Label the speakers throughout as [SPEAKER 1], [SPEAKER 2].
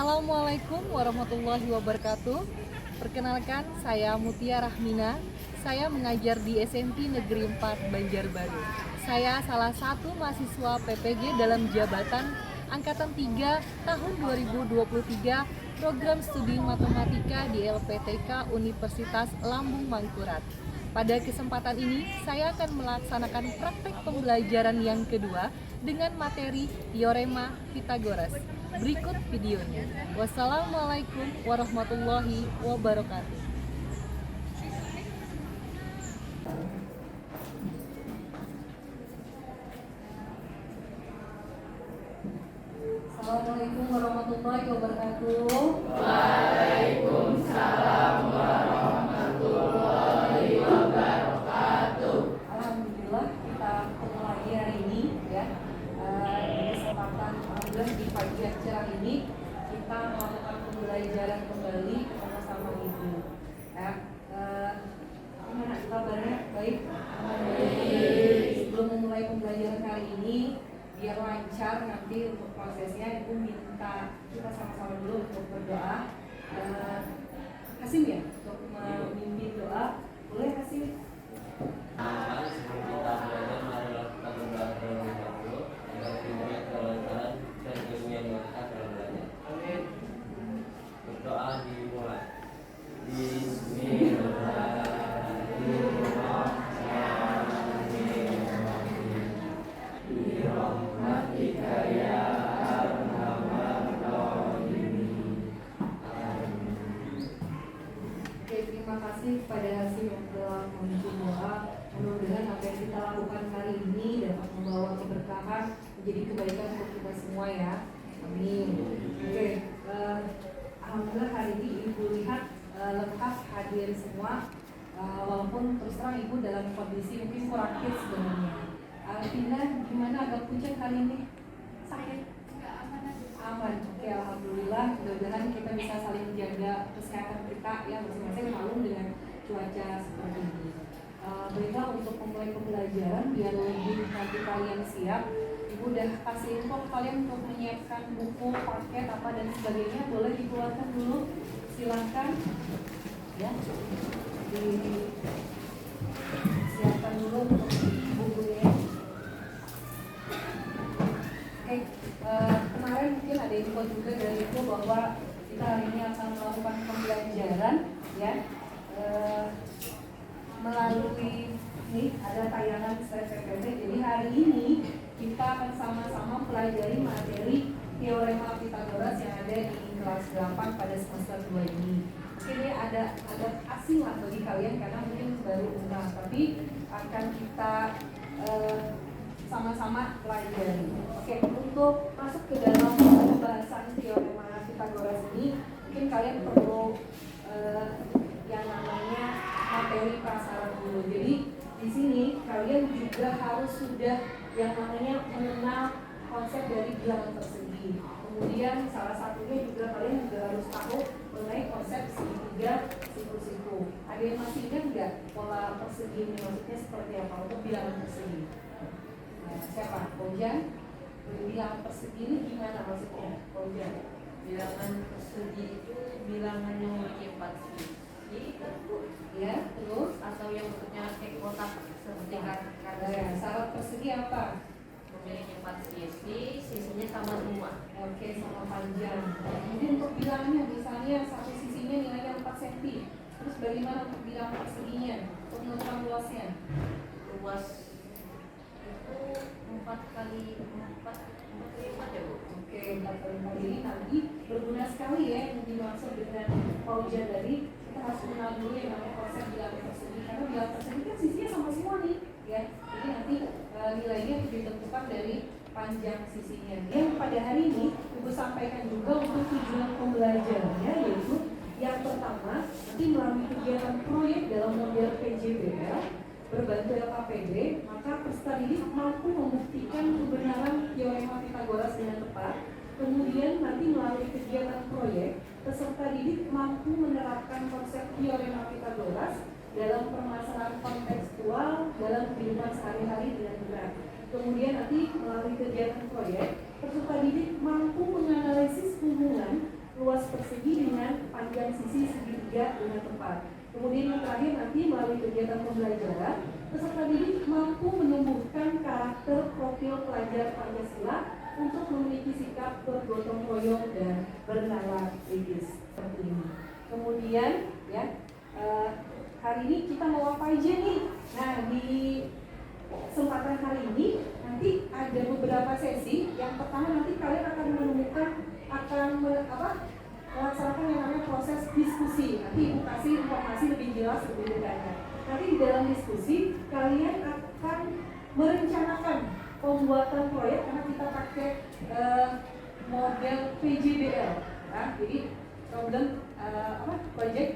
[SPEAKER 1] Assalamualaikum warahmatullahi wabarakatuh. Perkenalkan, saya Mutia Rahmina. Saya mengajar di SMP Negeri 4 Banjarbaru. Saya salah satu mahasiswa PPG dalam jabatan Angkatan 3 tahun 2023 Program Studi Matematika di LPTK Universitas Lambung Mangkurat. Pada kesempatan ini, saya akan melaksanakan praktek pembelajaran yang kedua dengan materi Teorema Pythagoras. Berikut videonya. Wassalamualaikum warahmatullahi wabarakatuh. Assalamualaikum warahmatullahi wabarakatuh.
[SPEAKER 2] Waalaikumsalam warahmatullahi wabarakatuh.
[SPEAKER 1] Alhamdulillah kita mulai hari ini ya. Di kesempatan alhamdulillah di pagi yang cerah ini kita melakukan pembelajaran kembali bersama Ibu. Ya, gimana kabarnya? Baik. Sebelum memulai pembelajaran kali ini, biar lancar nanti untuk prosesnya, Ibu minta kita sama-sama dulu untuk berdoa. Hasim ya, untuk memimpin doa. Boleh Hasim?
[SPEAKER 2] Sebelum kita belajar, marilah kita berdoa terlebih dahulu agar hidupnya kelancaran dan ilmunya berkah dalam belajar. Amin. Berdoa dimulai. Bismillahirrahmanirrahim. Birahmatika ya arhamar rahimin.
[SPEAKER 1] Oke, terima kasih kepada Hasim yang telah memimpin doa. Mudah-mudahan apa yang kita lakukan kali ini dapat membawa keberkahan menjadi kebaikan untuk kita semua ya. Amin. Oke, alhamdulillah hari ini Ibu lihat lengkap hadir semua. Walaupun terus terang Ibu dalam kondisi mungkin kurang fit sebenarnya. Tina, gimana agak pucat hari ini? Sakit? Aman. Oke, alhamdulillah. Mudah-mudahan kita bisa saling menjaga kesehatan kita ya masing-masing maklum dengan cuaca seperti ini. Baiklah, untuk memulai pembelajaran biar lebih nanti kalian siap, Ibu udah kasih info kalian untuk menyiapkan buku, paket apa dan sebagainya. Boleh dikeluarkan dulu, silakan ya. Disiapkan dulu untuk bukunya. Oke, kemarin mungkin ada info juga dari Ibu bahwa kita hari ini akan melakukan pembelajaran ya. Melalui ini ada tayangan slide PPT. Jadi hari ini kita akan sama-sama pelajari materi Teorema Pythagoras yang ada di kelas 8 pada semester 2 ini. Mungkin ini agak asing lah bagi kalian karena mungkin baru enggak, tapi akan kita sama-sama pelajari. Oke, untuk masuk ke dalam pembahasan Teorema Pythagoras ini, mungkin kalian perlu yang namanya materi prasarat dulu. Jadi di sini kalian juga harus sudah yang namanya mengenal konsep dari bilangan persegi. Kemudian salah satunya juga kalian juga harus tahu mengenai konsep segitiga, siku-siku. Ada yang masih ingat nggak pola persegi ini maksudnya seperti apa untuk bilangan persegi? Nah, siapa? Kojan? Bilangan persegi ini gimana maksudnya? Kojan?
[SPEAKER 3] Bilangan persegi itu bilangan yang memiliki 4 sisi
[SPEAKER 1] Ya, terus
[SPEAKER 3] atau yang bentuknya kayak kotak seperti
[SPEAKER 1] ya, syarat persegi apa?
[SPEAKER 3] memiliki 4 sisi, sisinya sama semua.
[SPEAKER 1] Oke, sama panjang. Kemudian untuk bilangnya, misalnya satu sisinya nilainya 4 cm. Terus bagaimana untuk bilang perseginya? Untuk menentukan luasnya?
[SPEAKER 3] Luas itu 4 kali 4 ya Bu?
[SPEAKER 1] Oke, 4 kali 4 ini nanti berguna sekali ya yang dimaksud dengan paujian tadi. Kita harus kenal dulu yang namanya konsep bilangan persegi. Karena bilangan persegi kan sisinya sama semua nih ya. Jadi nanti nilainya ditentukan dari panjang sisinya. Yang pada hari ini Ibu sampaikan juga untuk tujuan pembelajarannya, yaitu yang pertama nanti melalui kegiatan proyek dalam model PJBL berbantu LKPD, maka peserta didik mampu membuktikan kebenaran Teorema Pythagoras dengan tepat. Kemudian nanti melalui kegiatan proyek, peserta didik mampu menerapkan konsep Teorema Pythagoras dalam permasalahan kontekstual dalam kehidupan sehari-hari dengan benar. Kemudian nanti melalui kegiatan proyek, peserta didik mampu menganalisis hubungan luas persegi dengan panjang sisi segitiga dengan tepat. Kemudian yang terakhir nanti melalui kegiatan pembelajaran, peserta didik mampu menumbuhkan karakter profil pelajar Pancasila untuk memiliki sikap bergotong royong dan bernalar etis seperti ini. Kemudian ya hari ini kita mau apa aja nih? Nah, di kesempatan hari ini nanti ada beberapa sesi. Yang pertama nanti kalian akan menemukan melaksanakan yang namanya proses diskusi. Nanti Ibu kasih informasi lebih jelas lebih detailnya. Nanti di dalam diskusi kalian akan merencanakan pembuatan proyek karena kita pakai model PJBL. Nah, jadi problem project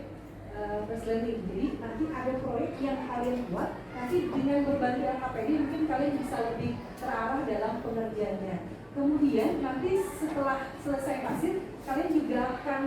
[SPEAKER 1] based learning. Jadi nanti ada proyek yang kalian buat. Nanti dengan berbantu LKPD mungkin kalian bisa lebih terarah dalam pengerjaannya. Kemudian nanti setelah selesai hasil, kalian juga akan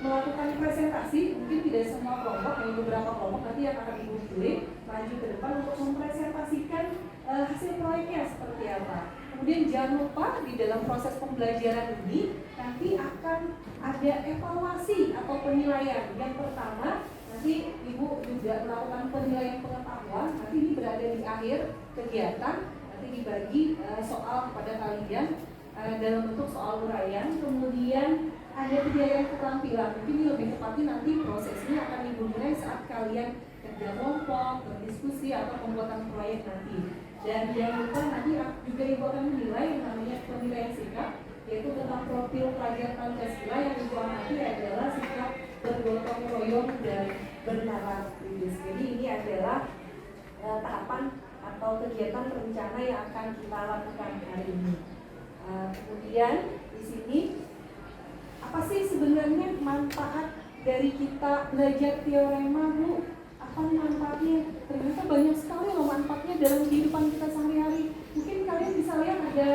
[SPEAKER 1] melakukan presentasi. Mungkin tidak semua kelompok, hanya beberapa kelompok nanti yang akan Ibu pilih maju ke depan untuk mempresentasikan hasil proyeknya seperti apa. Kemudian jangan lupa di dalam proses pembelajaran ini nanti akan ada evaluasi atau penilaian. Yang pertama nanti Ibu juga melakukan penilaian pengetahuan. Nanti ini berada di akhir kegiatan. Nanti dibagi soal kepada kalian dalam bentuk soal uraian. Kemudian ada penilaian keterampilan. Mungkin ini lebih tepatnya nanti prosesnya akan Ibu nilai saat kalian kerja kelompok, berdiskusi atau pembuatan proyek nanti. Dan jangan lupa nanti juga Ibu akan menilai yang namanya penilaian sikap, yaitu tentang profil pelajar Pancasila. Yang Ibu amati adalah sikap bergotong royong dan bernalar etis. Jadi ini adalah tahapan atau kegiatan rencana yang akan kita lakukan hari ini. Kemudian di sini apa sih sebenarnya manfaat dari kita belajar teorema, Bu? Apa manfaatnya? Ternyata banyak sekali loh manfaatnya dalam kehidupan kita sehari-hari. Mungkin kalian bisa lihat ada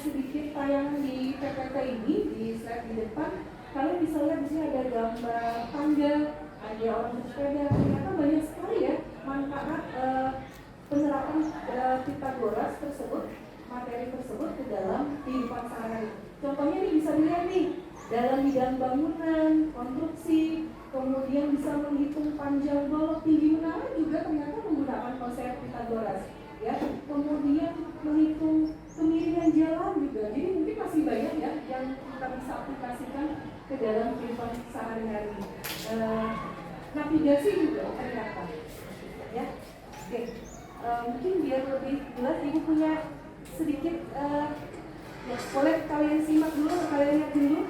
[SPEAKER 1] sedikit tayangan di PPT ini di slide di depan. Kalian bisa lihat di sini ada gambar tangga, ada orang bersepeda. Ternyata banyak sekali ya manfaat penerapan Pitagoras tersebut, materi tersebut ke dalam kehidupan sehari-hari. Contohnya nih bisa dilihat nih dalam bidang bangunan, konstruksi, kemudian bisa menghitung panjang balok, tinggi menara juga ternyata menggunakan konsep Pitagoras. Ya, kemudian menghitung kemiringan jalan juga. Jadi mungkin masih banyak ya yang kita bisa aplikasikan ke dalam kehidupan sehari-hari. Navigasi juga ternyata. Ya, oke. Mungkin biar lebih jelas, Ibu punya sedikit ya, boleh kalian simak dulu, kalian lihat dulu.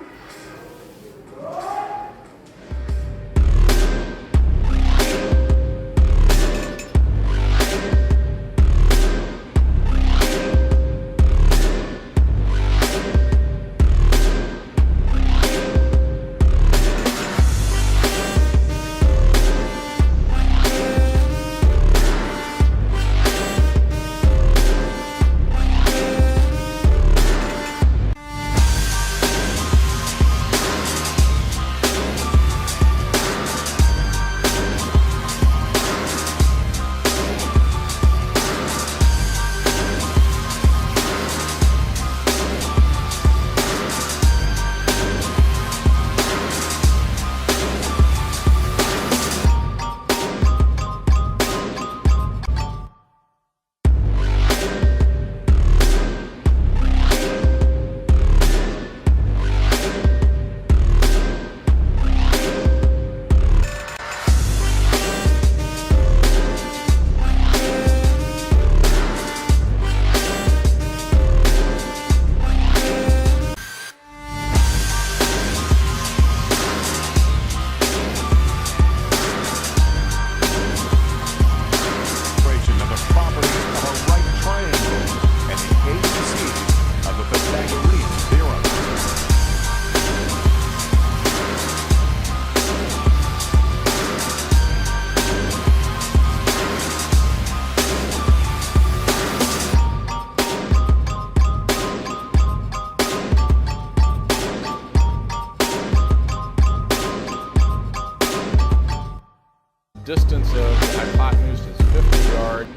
[SPEAKER 4] Distance of the hypotenuse is 50 yards.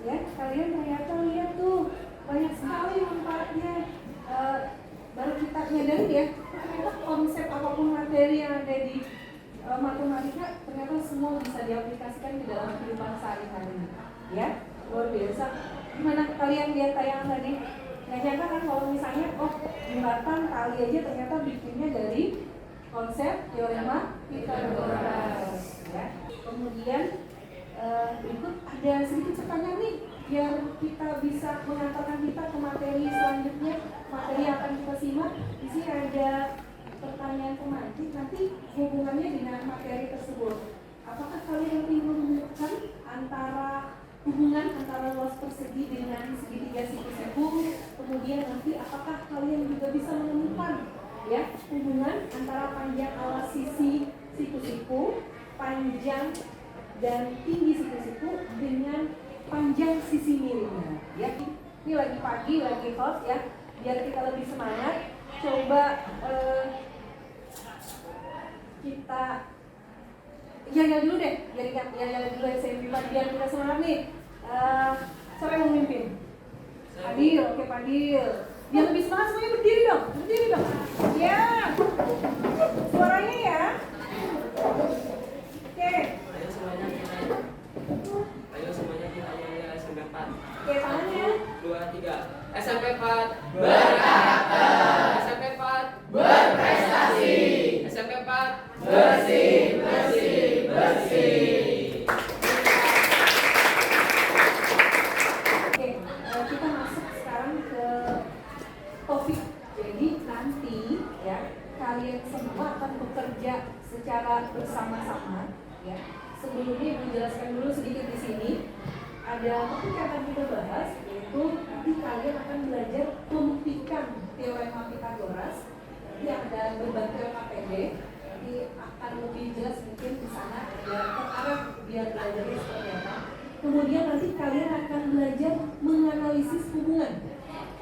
[SPEAKER 1] Ya, kalian ternyata lihat tuh banyak sekali manfaatnya ya, ternyata konsep apapun materi yang ada di matematika ternyata semua bisa diaplikasikan di dalam kehidupan sehari-hari. Ya, luar biasa. Gimana kalian lihat tayangan tadi? Nggak nyangka kan kalau misalnya, oh jembatan tali aja ternyata bikinnya dari konsep teorema Pythagoras. Ya. Kemudian berikut ada sedikit pertanyaan nih biar kita bisa mengantarkan kita ke materi selanjutnya, materi yang akan kita simak. Di sini ada pertanyaan pemancing, nanti hubungannya dengan materi tersebut. Apakah kalian lebih menemukan hubungan antara luas persegi dengan segitiga siku-siku? Kemudian nanti apakah kalian juga bisa menemukan ya hubungan antara panjang alas sisi siku-siku, panjang dan tinggi siku-siku dengan panjang sisi miringnya? Ya, ini lagi pagi, lagi hot ya. Biar kita lebih semangat, coba kita ya dulu deh, biar dulu SMP biar kita semangat nih. Siapa yang mau memimpin? Padil, oke Padil. Biar lebih semangat semuanya berdiri dong. Ya, suaranya ya. Oke.
[SPEAKER 2] Ayo semuanya kita nyanyi SMP 4.
[SPEAKER 1] Oke, tangannya.
[SPEAKER 2] 2, 3. SMP 4 berkarakter. SMP 4 berprestasi. SMP 4 bersih.
[SPEAKER 1] Oke, kita masuk sekarang ke topik. Jadi nanti ya kalian semua akan bekerja secara bersama-sama ya. Sebelumnya menjelaskan dulu sedikit di sini. Ada topik yang akan kita bahas, yaitu nanti kalian akan belajar membuktikan teorema Pythagoras. Nanti ada berbantu KPD. Nanti akan lebih jelas mungkin di sana ya terarah biar belajarnya seperti apa. Kemudian nanti kalian akan belajar menganalisis hubungan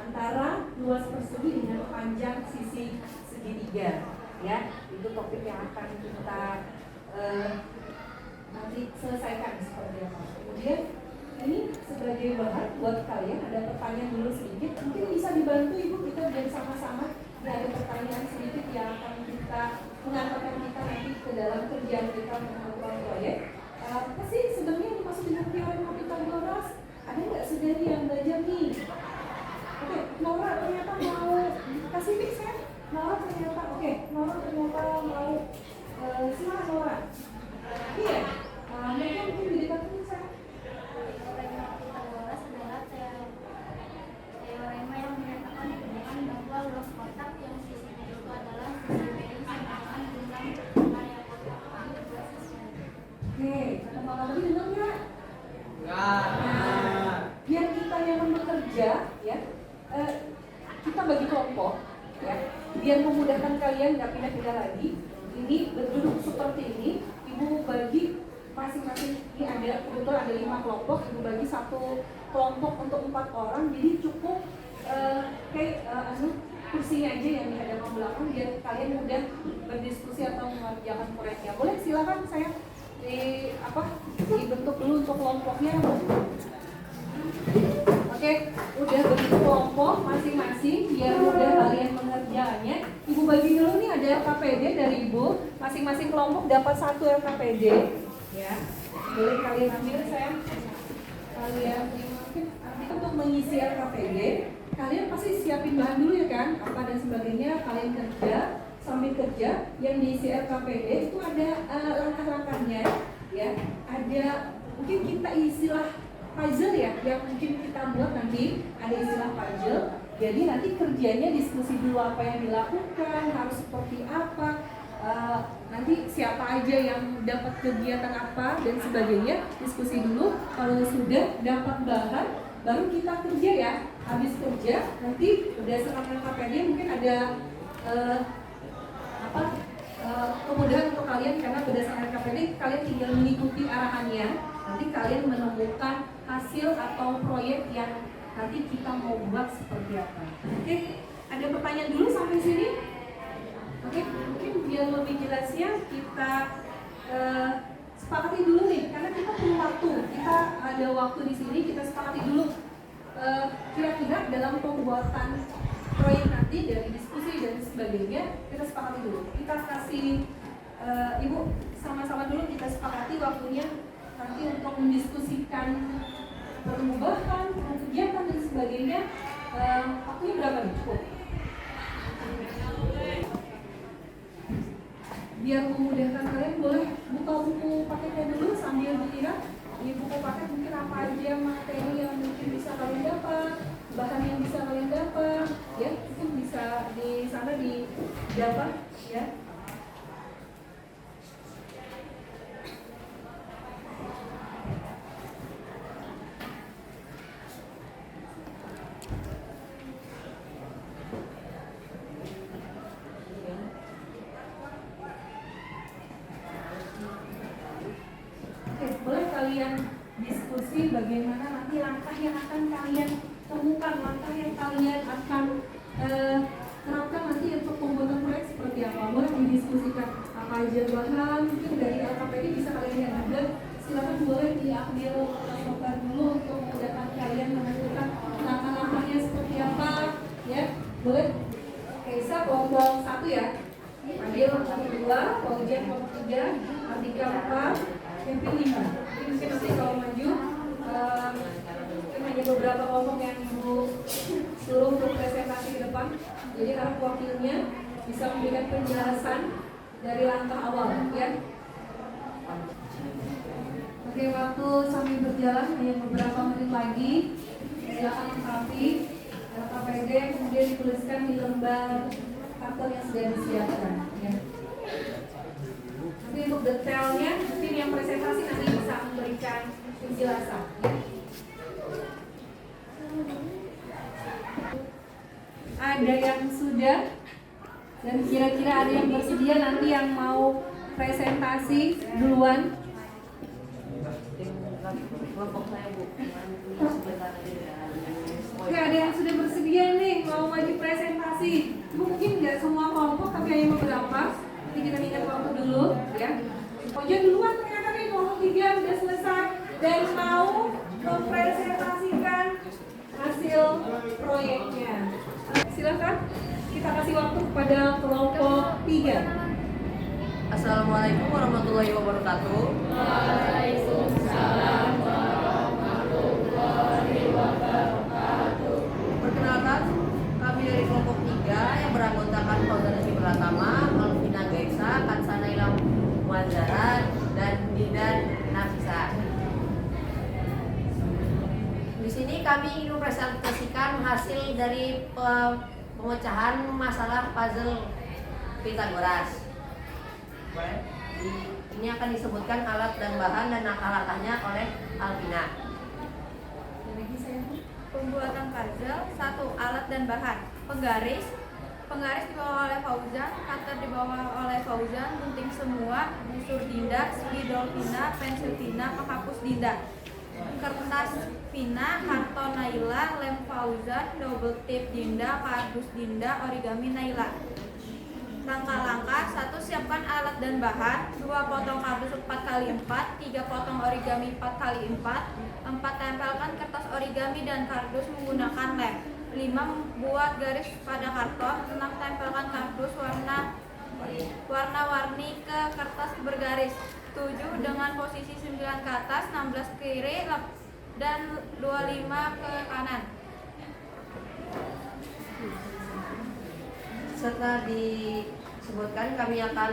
[SPEAKER 1] antara luas persegi dengan panjang sisi segitiga. Ya, itu topik yang akan kita nanti selesaikan seperti apa. Kemudian ini sebagai bahan buat kalian ada pertanyaan dulu sedikit. Mungkin bisa dibantu ibu kita biar sama-sama. Ini ada pertanyaan sedikit yang akan kita mengantarkan kita nanti ke dalam kerjaan kita melakukan proyek. Apa sih sebenarnya yang dimaksud dengan teorema Pythagoras? Ada nggak saudari yang belajar nih? Oke, Nora ternyata mau kasih tips ya. Nora ternyata mau semangat Nora. Iya, mereka mungkin didekatin saya.
[SPEAKER 5] Teorema Pythagoras adalah teorema yang menyatakan hubungan bahwa luas kotak yang sisinya itu adalah sisi miring sama dengan area kotak bagi dua sisinya.
[SPEAKER 1] Oke, kata tadi dengar nggak?
[SPEAKER 2] Enggak.
[SPEAKER 1] Nah, biar kita yang bekerja ya, kita bagi kelompok ya, biar memudahkan kalian nggak pindah-pindah lagi. Ini berduduk seperti ini, ibu bagi masing-masing, ini ada kebetulan ada 5 kelompok, ibu bagi satu kelompok untuk 4 orang, jadi cukup kursinya aja yang di hadapan belakang biar kalian mudah berdiskusi atau mengerjakan proyeknya. Boleh silakan saya dibentuk dulu untuk kelompoknya. Oke, udah bentuk kelompok masing-masing biar mudah kalian mengerjakannya. Ibu bagi dulu nih ada LKPD dari ibu, masing-masing kelompok dapat 1 LKPD. Ya, boleh kalian ambil saya. Kalian mungkin nanti untuk mengisi LKPD, kalian pasti siapin bahan dulu ya kan, apa dan sebagainya. Kalian kerja, sambil kerja yang diisi LKPD itu ada langkah-langkahnya, ya. Ada mungkin kita istilah puzzle ya, yang mungkin kita buat nanti ada istilah puzzle. Jadi nanti kerjanya diskusi dulu apa yang dilakukan, harus seperti apa. Nanti siapa aja yang dapat kegiatan apa dan sebagainya, diskusi dulu. Kalau sudah dapat bahan, baru kita kerja ya. Habis kerja, nanti berdasarkan LKPD mungkin ada kemudahan untuk kalian karena berdasarkan LKPD kalian tinggal mengikuti arahannya. Nanti kalian menemukan hasil atau proyek yang nanti kita mau buat seperti apa. Oke, ada pertanyaan dulu sampai sini? Oke, mungkin biar lebih jelasnya kita sepakati dulu nih, karena kita perlu waktu. Kita ada waktu di sini, kita sepakati dulu. Kira-kira dalam pembuatan proyek nanti dari diskusi dan sebagainya, kita sepakati dulu. Kita kasih Ibu sama-sama dulu kita sepakati waktunya nanti untuk mendiskusikan perubahan, kegiatan dan sebagainya. Waktunya berapa nih? Cukup? Biar memudahkan kalian boleh buka buku paketnya dulu sambil dikira di buku paket mungkin apa aja materi yang mungkin bisa kalian dapat, bahan yang bisa kalian dapat, ya mungkin bisa di sana didapat, ya. Boleh kalian diskusi bagaimana nanti langkah yang akan kalian temukan, langkah yang kalian akan terapkan nanti untuk pembuatan proyek seperti apa. Boleh didiskusikan apa aja bahan, mungkin dari LKPD bisa kalian lihat juga. Silakan boleh diambil pasokan dulu untuk memudahkan kalian menentukan langkah-langkahnya seperti apa, ya. Boleh. Oke, Isa kelompok 1 ya. Ambil kelompok 2, Paujian kelompok 3, Artika 4, Kevin 5. Mungkin nanti kalau maju mungkin hanya beberapa kelompok yang ibu suruh untuk presentasi ke depan. Jadi harap wakilnya bisa memberikan penjelasan dari langkah awal, ya. Oke, waktu sambil berjalan hanya beberapa menit lagi. Silakan lengkapi LKPD kemudian dituliskan di lembar karton yang sudah disiapkan, ya. Nanti untuk detailnya mungkin yang presentasi nanti bisa memberikan penjelasan, ya. Ada yang sudah dan kira-kira ada yang bersedia nanti yang mau presentasi duluan?
[SPEAKER 3] Kelompok saya Bu.
[SPEAKER 1] Oke, ada yang sudah bersedia nih mau maju presentasi. Mungkin nggak semua kelompok tapi hanya beberapa. Nanti kita ingat waktu dulu, ya. Pojok duluan ternyata nih kelompok 3 sudah selesai dan mau mempresentasikan hasil proyeknya. Silakan kita kasih waktu kepada kelompok 3.
[SPEAKER 3] Assalamualaikum warahmatullahi wabarakatuh.
[SPEAKER 5] Waalaikumsalam warahmatullahi wabarakatuh.
[SPEAKER 3] Perkenalkan, kami dari kelompok 3 yang beranggotakan Fauzan Rizky Pratama, Alvina Gaisa, Kansana Ilham Muazzara, dan Dindan Nafisa. Di sini kami ingin mempresentasikan hasil dari pemecahan masalah puzzle Pythagoras. Ini akan disebutkan alat dan bahan dan langkah-langkahnya oleh Alvina.
[SPEAKER 6] Pembuatan puzzle. 1. Alat dan bahan. Penggaris dibawa oleh Fauzan, cutter dibawa oleh Fauzan, gunting semua, busur Dinda, spidol Vina, pensil Vina, penghapus Dinda, kertas Vina, karton Naila, lem Fauzan, double tip Dinda, kardus Dinda, origami Naila. Langkah-langkah. 1. Siapkan alat dan bahan. 2. Potong kardus 4x4, 3. Potong origami 4x4, 4. Tempelkan kertas origami dan kardus menggunakan lem. 5. Membuat garis pada karton. 6. Tempelkan kardus warna-warni ke kertas bergaris. 7. Dengan posisi 9 ke atas, 16 ke kiri, dan 25 ke kanan.
[SPEAKER 3] Setelah disebutkan, kami akan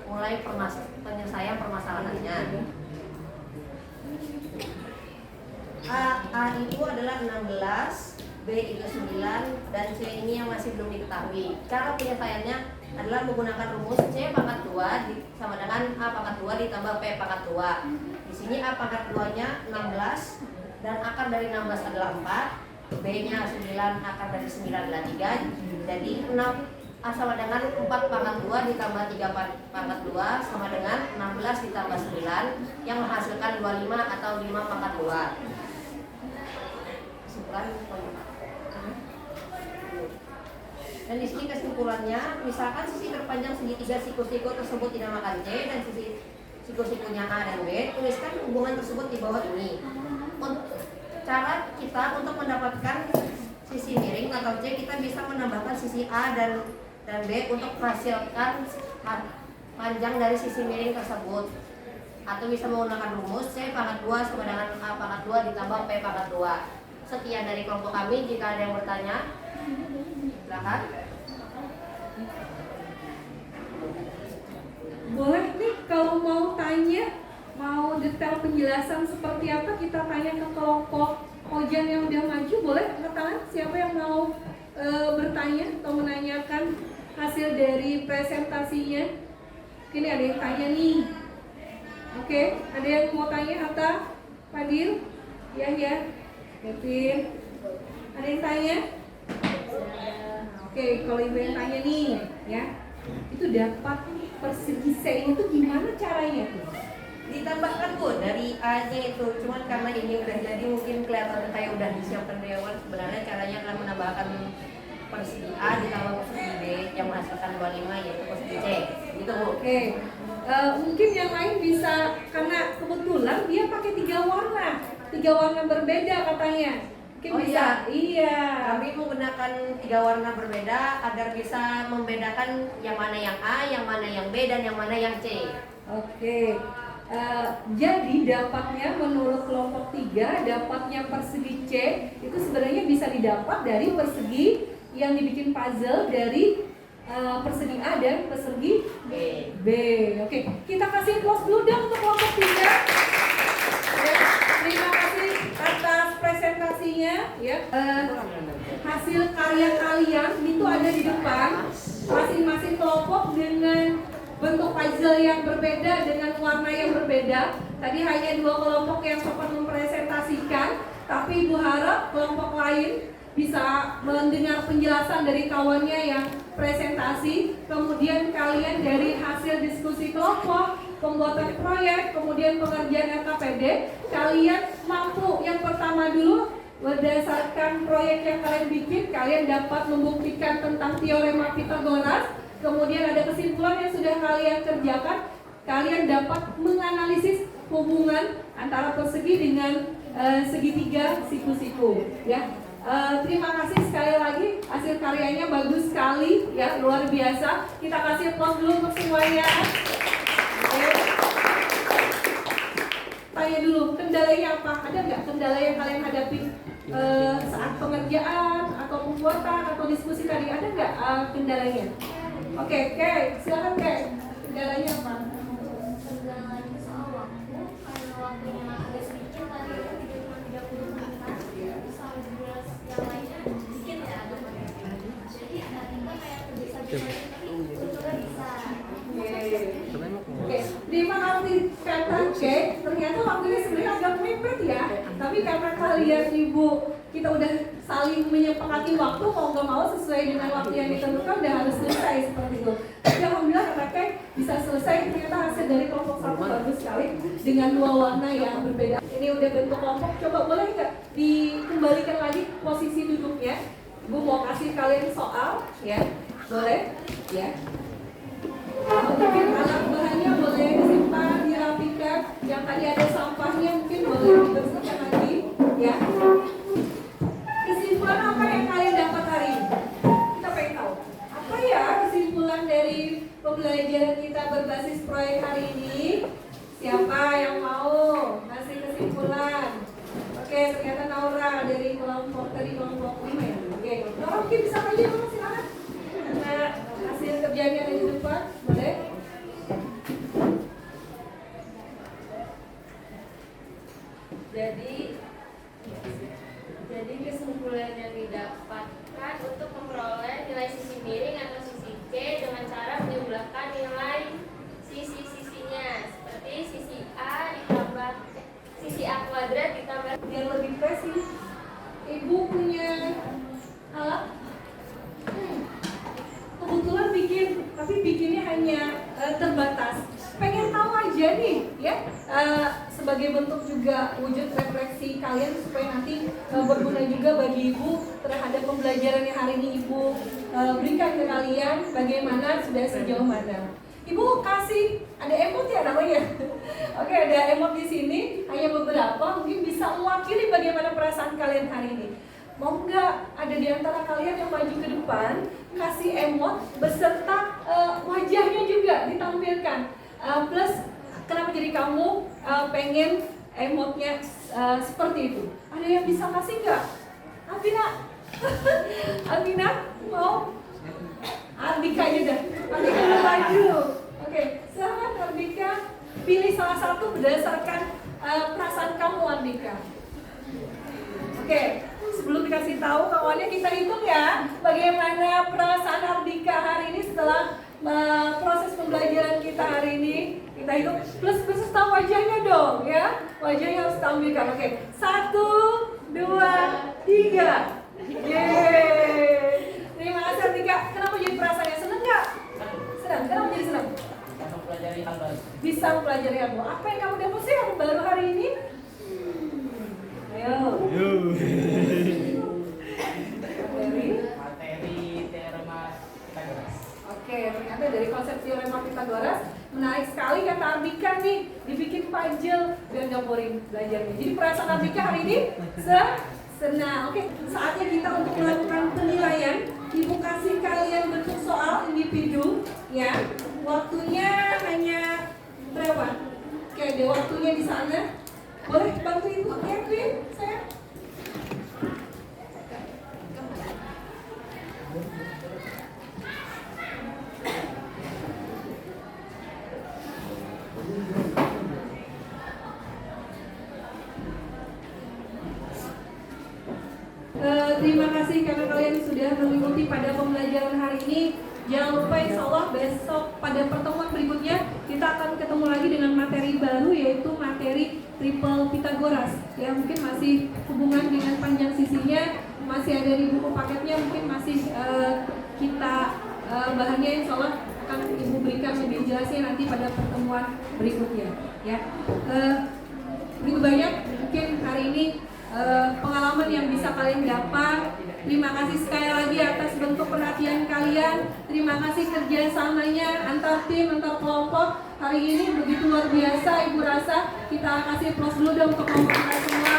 [SPEAKER 3] mulai penyelesaian permasalahannya. A itu adalah 16, B itu 9, dan C ini yang masih belum diketahui. Cara penyelesaiannya adalah menggunakan rumus C pangkat 2 sama dengan A pangkat 2 ditambah P pangkat 2. Di sini A pangkat 2-nya 16 dan akar dari 16 adalah 4, B-nya 9, akar dari 9 adalah 3. Jadi 6 A sama dengan 4 pangkat 2 ditambah 3 pangkat 2 sama dengan 16 ditambah 9 yang menghasilkan 25 atau 5 pangkat 2. Kesimpulan. Dan di sini kesimpulannya, misalkan sisi terpanjang segitiga siku-siku tersebut dinamakan C dan sisi siku-sikunya A dan B, tuliskan hubungan tersebut di bawah ini. Cara kita untuk mendapatkan sisi miring atau C, kita bisa menambahkan sisi A dan Dan B, untuk menghasilkan panjang dari sisi miring tersebut. Atau bisa menggunakan rumus C pangkat 2 sama dengan A pangkat 2 ditambah P pangkat 2. Sekian dari kelompok kami. Jika ada yang bertanya, silakan.
[SPEAKER 1] Boleh nih kalau mau tanya, mau detail penjelasan seperti apa, kita tanya ke kelompok Ojan yang udah maju. Boleh angkat tangan siapa yang mau bertanya atau menanyakan hasil dari presentasinya. Ini ada yang tanya nih. Oke, ada yang mau tanya? Hatta, Fadil, Yahya, Kevin. Ada yang tanya? Oke, kalau ibu yang tanya nih, ya, itu dapat persegi C itu gimana caranya tuh?
[SPEAKER 3] Ditambahkan Bu dari A-nya itu, cuman karena ini udah jadi mungkin kelihatan kayak udah disiapkan dari awal. Sebenarnya caranya akan menambahkan persegi A ditambah persegi B yang menghasilkan 25 yaitu persegi C. Gitu Bu.
[SPEAKER 1] Oke, mungkin yang lain bisa, karena kebetulan dia pakai 3 warna berbeda katanya. Mungkin
[SPEAKER 3] Oh
[SPEAKER 1] bisa, iya.
[SPEAKER 3] Kami menggunakan 3 warna berbeda agar bisa membedakan yang mana yang A, yang mana yang B, dan yang mana yang C.
[SPEAKER 1] Oke, jadi dapatnya menurut kelompok 3, dapatnya persegi C itu sebenarnya bisa didapat dari persegi yang dibikin puzzle dari persegi A dan persegi B. Oke, kita kasih applause dulu dong untuk kelompok 3. Ya, terima kasih atas presentasinya. Ya, hasil karya kalian itu ada di depan. Masing-masing kelompok dengan bentuk puzzle yang berbeda dengan warna yang berbeda. Tadi hanya 2 kelompok yang sempat mempresentasikan, tapi Ibu harap kelompok lain bisa mendengar penjelasan dari kawannya yang presentasi, kemudian kalian dari hasil diskusi kelompok, pembuatan proyek, kemudian pengerjaan LKPD, kalian mampu yang pertama dulu berdasarkan proyek yang kalian bikin, kalian dapat membuktikan tentang teorema Pythagoras. Kemudian ada kesimpulan yang sudah kalian kerjakan, kalian dapat menganalisis hubungan antara persegi dengan segitiga siku-siku. Ya, terima kasih sekali lagi, hasil karyanya bagus sekali, ya, luar biasa. Kita kasih applause dulu untuk semuanya. Oke. Tanya dulu, kendalanya apa? Ada nggak kendala yang kalian hadapi saat pengerjaan atau pembuatan atau diskusi tadi? Ada nggak kendalanya? Oke, silakan kendalanya apa?
[SPEAKER 5] Kendalanya soal waktu, karena waktunya agak sedikit tadi cuma 30 menit, soal tugas yang lainnya sedikit ya. Jadi tadi kan kayak bisa tapi untungnya bisa.
[SPEAKER 1] Oke, terima kasih kata Oke, ternyata waktunya sebenarnya agak mepet ya. Tapi karena kalian Ibu kita udah saling menyepakati waktu, mau nggak mau sesuai dengan waktu yang ditentukan udah harus selesai seperti itu. Tapi alhamdulillah kakak bisa selesai. Ternyata hasil dari kelompok 1 bagus sekali dengan 2 warna yang berbeda. Ini udah bentuk kelompok. Coba boleh nggak dikembalikan lagi posisi duduknya? Ibu mau kasih kalian soal, ya, boleh, ya. Mungkin alat bahannya boleh disimpan, dirapikan. Yang tadi ada sampahnya mungkin boleh dibersihkan lagi, ya. Kesimpulan apa yang kalian dapat hari ini? Kita pengen tahu. Apa ya kesimpulan dari pembelajaran kita berbasis proyek hari ini? Siapa yang mau ngasih kesimpulan? Oke, ternyata Naura dari kelompok 5 ya. Oke, Naura mungkin bisa maju dulu, silakan. Karena hasil kerjanya ada di depan, boleh?
[SPEAKER 7] Jadi kesimpulan yang didapatkan untuk memperoleh nilai sisi miring atau sisi C dengan cara menjumlahkan nilai sisi-sisinya, seperti sisi A ditambah sisi A kuadrat ditambah.
[SPEAKER 1] Biar lebih presis, Ibu punya alat? Kebetulan bikin, tapi bikinnya hanya terbatas. Pengen tahu aja nih, ya, sebagai bentuk juga wujud refleksi kalian supaya nanti berguna juga bagi Ibu terhadap pembelajaran yang hari ini Ibu berikan ke kalian, bagaimana sudah sejauh mana. Ibu kasih, ada emot ya namanya. Oke, ada emot di sini, hanya beberapa, mungkin bisa mewakili bagaimana perasaan kalian hari ini. Mau nggak ada di antara kalian yang maju ke depan, kasih emot beserta wajahnya juga ditampilkan. Plus kenapa jadi kamu pengen emotnya seperti itu? Ada yang bisa kasih nggak? Abina, Abina mau? Ardika aja dah. Ardika udah maju. Oke, silakan Ardika. Pilih salah satu berdasarkan perasaan kamu, Ardika. Oke, sebelum dikasih tahu kawannya, kita hitung ya bagaimana perasaan Ardika hari ini setelah proses pembelajaran kita hari ini. Kita hitung plus beserta wajahnya dong ya. Wajahnya harus tampilkan. Oke, 1, 2, 3. Yeay. Terima kasih Ardika. Kenapa jadi perasaannya seneng nggak? Senang. Kenapa jadi senang? Bisa mempelajari hal. Apa yang kamu dapat sih yang baru hari ini? Ayo.
[SPEAKER 8] Materi teorema Pythagoras.
[SPEAKER 1] Oke, ternyata dari konsep teorema Pythagoras menarik sekali kata Ardika nih, dibikin puzzle biar nggak boring belajarnya. Jadi perasaan Ardika hari ini senang. Oke, saatnya kita untuk melakukan penilaian. Ibu kasih kalian bentuk soal individu, ya. Waktunya hanya berapa? Oke, ada waktunya di sana. Boleh bantu ibu Kevin, saya. Terima kasih karena kalian sudah mengikuti pada pembelajaran hari ini. Jangan lupa insya Allah besok pada pertemuan berikutnya kita akan ketemu lagi dengan materi baru, yaitu materi triple Pythagoras. Ya, mungkin masih hubungan dengan panjang sisinya, masih ada di buku paketnya, mungkin masih kita bahannya insya Allah akan ibu berikan lebih jelasnya nanti pada pertemuan berikutnya. Ya, begitu banyak mungkin hari ini pengalaman yang bisa kalian dapat. Terima kasih sekali lagi atas bentuk perhatian kalian. Terima kasih kerjasamanya antar tim, antar kelompok. Hari ini begitu luar biasa, Ibu rasa. Kita kasih plus dulu dong untuk kelompok kita semua.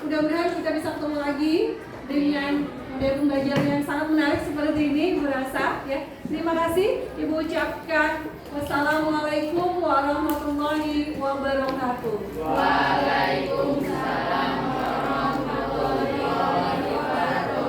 [SPEAKER 1] Mudah-mudahan kita bisa ketemu lagi dengan model pembelajaran yang sangat menarik seperti ini, Ibu rasa. Ya, terima kasih. Ibu ucapkan wassalamualaikum warahmatullahi wabarakatuh.
[SPEAKER 7] Waalaikumsalam.